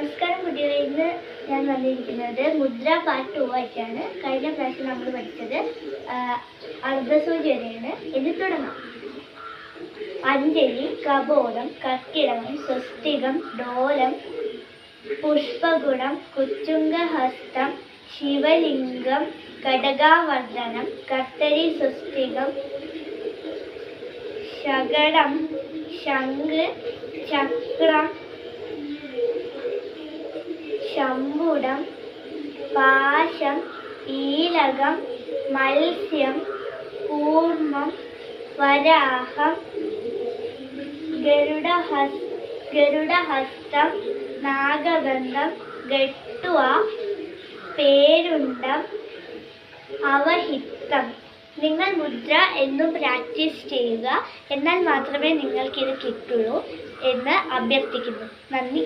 നമസ്കാരം കുട്ടികളെ, ഇന്ന് ഞാൻ വന്നിരിക്കുന്നത് മുദ്ര പാർട്ട് 2 ആയിട്ടാണ്. കഴിഞ്ഞ പ്രാവശ്യം നമ്മൾ പഠിച്ചത് അർദ്ധസൂചി വരെയാണ്. ഇനി തുടങ്ങാം. അഞ്ജലി, കബോധം, കർക്കിടകം, സ്വസ്തികം, ഡോലം, പുഷ്പഗുണം, കുച്ചുംഗഹസ്തം, ശിവലിംഗം, കടകാവർദ്ധനം, കർത്തരി, സ്വസ്തികം, ശകടം, ശംഖ്, ചക്രം, ശംഭുടം, പാശം, ഈലകം, മത്സ്യം, കൂർമ്മം, വരാഹം, ഗരുഡഹസ്തം, നാഗബന്ധം, ഗട്ടുവ, പേരുണ്ടം, അവഹിത്തം. നിങ്ങൾ മുദ്ര എന്നും പ്രാക്ടീസ് ചെയ്യുക, എന്നാൽ മാത്രമേ നിങ്ങൾക്കിത് കിട്ടുള്ളൂ എന്ന് അഭ്യർത്ഥിക്കുന്നു. നന്ദി.